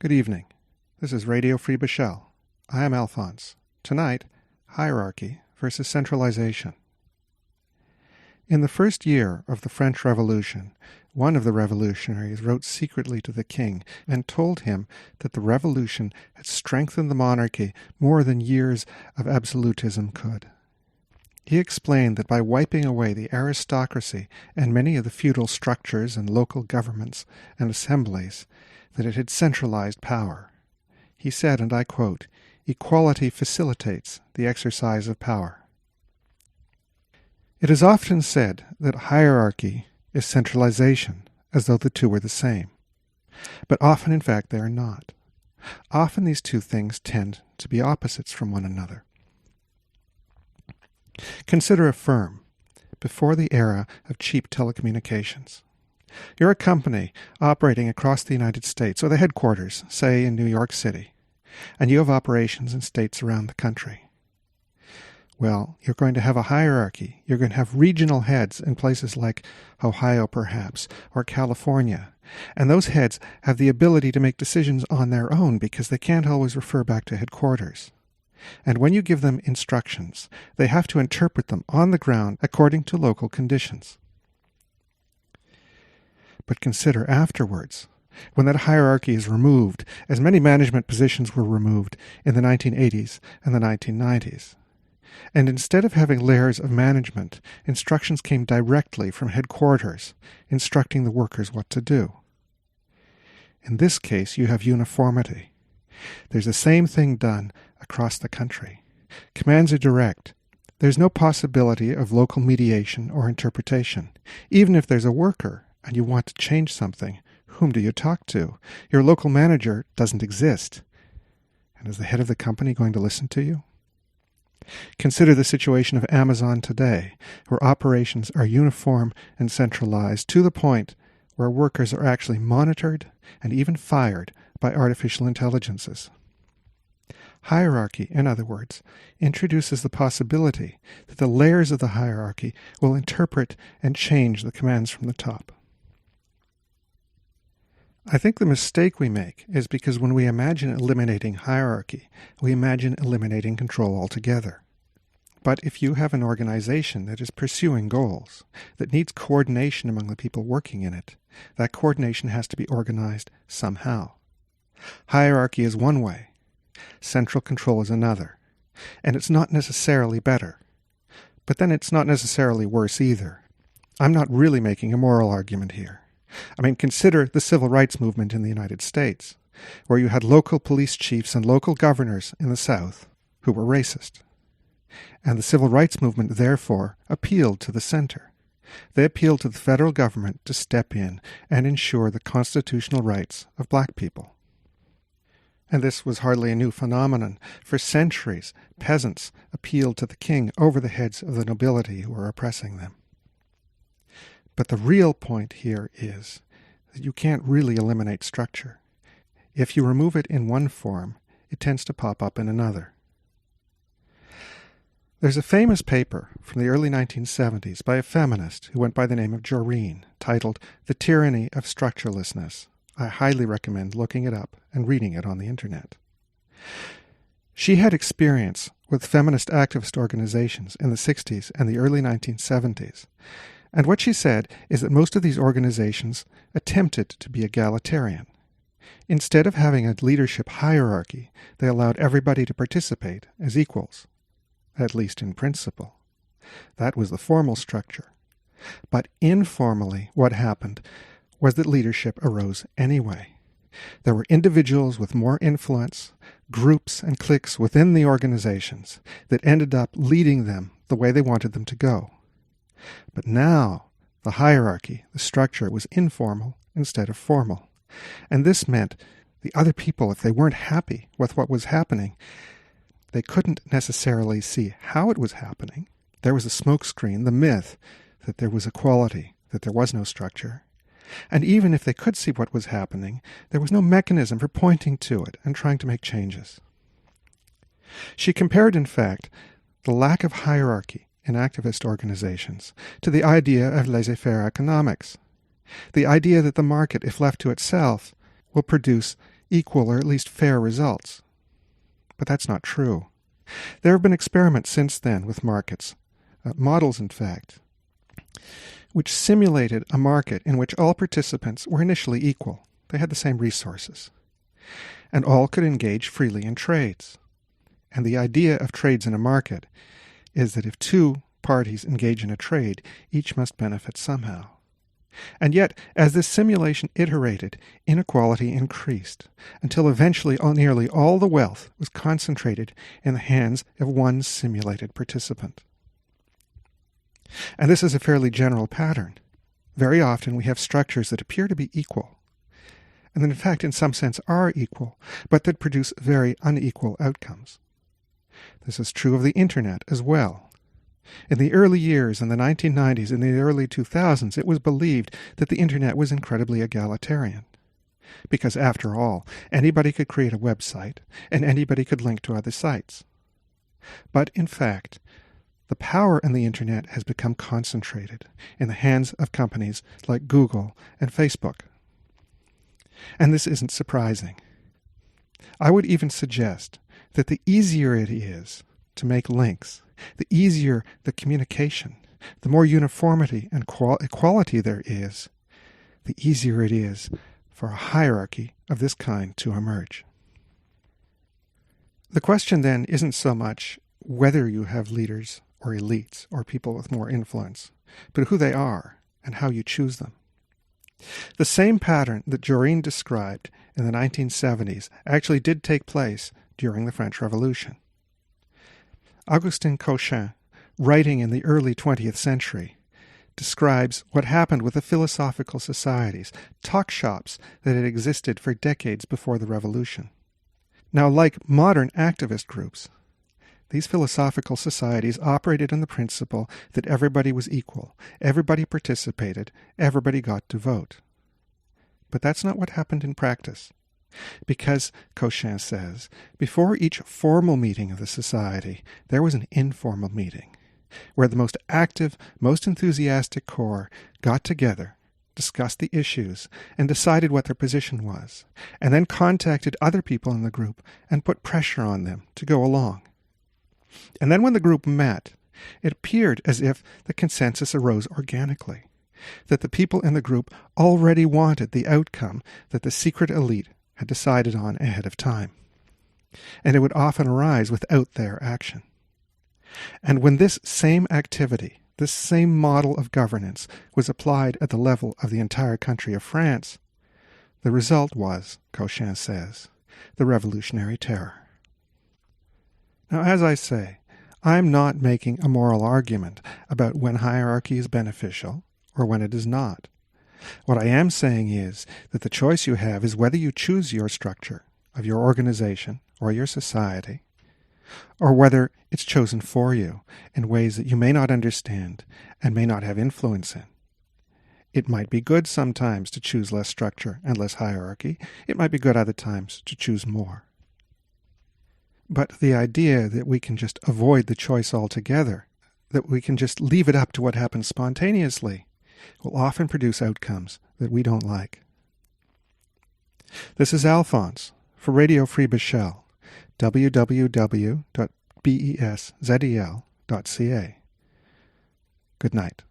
Good evening. This is Radio Free Bashel. I am Alphonse. Tonight, hierarchy versus centralization. In the first year of the French Revolution, one of the revolutionaries wrote secretly to the king and told him that the revolution had strengthened the monarchy more than years of absolutism could. He explained that by wiping away the aristocracy and many of the feudal structures and local governments and assemblies, that it had centralized power. He said, and I quote, "Equality facilitates the exercise of power." It is often said that hierarchy is centralization, as though the two were the same. But often, in fact, they are not. Often these two things tend to be opposites from one another. Consider a firm before the era of cheap telecommunications. You're a company operating across the United States, or the headquarters, say in New York City, and you have operations in states around the country. Well, you're going to have a hierarchy. You're going to have regional heads in places like Ohio, perhaps, or California. And those heads have the ability to make decisions on their own because they can't always refer back to headquarters. And when you give them instructions, they have to interpret them on the ground according to local conditions. But consider afterwards, when that hierarchy is removed, as many management positions were removed in the 1980s and the 1990s. And instead of having layers of management, instructions came directly from headquarters, instructing the workers what to do. In this case, you have uniformity. There's the same thing done across the country. Commands are direct. There's no possibility of local mediation or interpretation. Even if there's a worker and you want to change something, whom do you talk to? Your local manager doesn't exist. And is the head of the company going to listen to you? Consider the situation of Amazon today, where operations are uniform and centralized to the point where workers are actually monitored and even fired by artificial intelligences. Hierarchy, in other words, introduces the possibility that the layers of the hierarchy will interpret and change the commands from the top. I think the mistake we make is because when we imagine eliminating hierarchy, we imagine eliminating control altogether. But if you have an organization that is pursuing goals, that needs coordination among the people working in it, that coordination has to be organized somehow. Hierarchy is one way. Central control is another. And it's not necessarily better. But then it's not necessarily worse either. I'm not really making a moral argument here. I mean, consider the civil rights movement in the United States, where you had local police chiefs and local governors in the South who were racist. And the civil rights movement, therefore, appealed to the center. They appealed to the federal government to step in and ensure the constitutional rights of black people. And this was hardly a new phenomenon. For centuries, peasants appealed to the king over the heads of the nobility who were oppressing them. But the real point here is that you can't really eliminate structure. If you remove it in one form, it tends to pop up in another. There's a famous paper from the early 1970s by a feminist who went by the name of Joreen, titled The Tyranny of Structurelessness. I highly recommend looking it up and reading it on the internet. She had experience with feminist activist organizations in the 60s and the early 1970s. And what she said is that most of these organizations attempted to be egalitarian. Instead of having a leadership hierarchy, they allowed everybody to participate as equals, at least in principle. That was the formal structure. But informally, what happened was that leadership arose anyway. There were individuals with more influence, groups and cliques within the organizations that ended up leading them the way they wanted them to go. But now, the hierarchy, the structure, was informal instead of formal. And this meant the other people, if they weren't happy with what was happening, they couldn't necessarily see how it was happening. There was a smokescreen, the myth that there was equality, that there was no structure. And even if they could see what was happening, there was no mechanism for pointing to it and trying to make changes. She compared, in fact, the lack of hierarchy in activist organizations to the idea of laissez-faire economics, the idea that the market, if left to itself, will produce equal or at least fair results. But that's not true. There have been experiments since then with markets, models in fact, which simulated a market in which all participants were initially equal. They had the same resources. And all could engage freely in trades. And the idea of trades in a market is that if two parties engage in a trade, each must benefit somehow. And yet, as this simulation iterated, inequality increased, until eventually nearly all the wealth was concentrated in the hands of one simulated participant. And this is a fairly general pattern. Very often we have structures that appear to be equal, and that in fact in some sense are equal, but that produce very unequal outcomes. This is true of the internet as well. In the early years, in the 1990s, in the early 2000s, it was believed that the internet was incredibly egalitarian. Because after all, anybody could create a website, and anybody could link to other sites. But in fact, the power in the internet has become concentrated in the hands of companies like Google and Facebook. And this isn't surprising. I would even suggest that the easier it is to make links, the easier the communication, the more uniformity and equality there is, the easier it is for a hierarchy of this kind to emerge. The question then isn't so much whether you have leaders or elites or people with more influence, but who they are and how you choose them. The same pattern that Joreen described in the 1970s actually did take place during the French Revolution. Augustin Cochin, writing in the early 20th century, describes what happened with the philosophical societies, talk shops that had existed for decades before the Revolution. Now, like modern activist groups, these philosophical societies operated on the principle that everybody was equal, everybody participated, everybody got to vote. But that's not what happened in practice. Because, Cochin says, before each formal meeting of the society, there was an informal meeting, where the most active, most enthusiastic core got together, discussed the issues, and decided what their position was, and then contacted other people in the group and put pressure on them to go along. And then when the group met, it appeared as if the consensus arose organically, that the people in the group already wanted the outcome that the secret elite had decided on ahead of time. And it would often arise without their action. And when this same activity, this same model of governance was applied at the level of the entire country of France, the result was, Cochin says, the Revolutionary Terror. Now, as I say, I'm not making a moral argument about when hierarchy is beneficial or when it is not. What I am saying is that the choice you have is whether you choose your structure of your organization or your society, or whether it's chosen for you in ways that you may not understand and may not have influence in. It might be good sometimes to choose less structure and less hierarchy. It might be good other times to choose more. But the idea that we can just avoid the choice altogether, that we can just leave it up to what happens spontaneously, will often produce outcomes that we don't like. This is Alphonse for Radio Free Bashel, www.beszel.ca. Good night.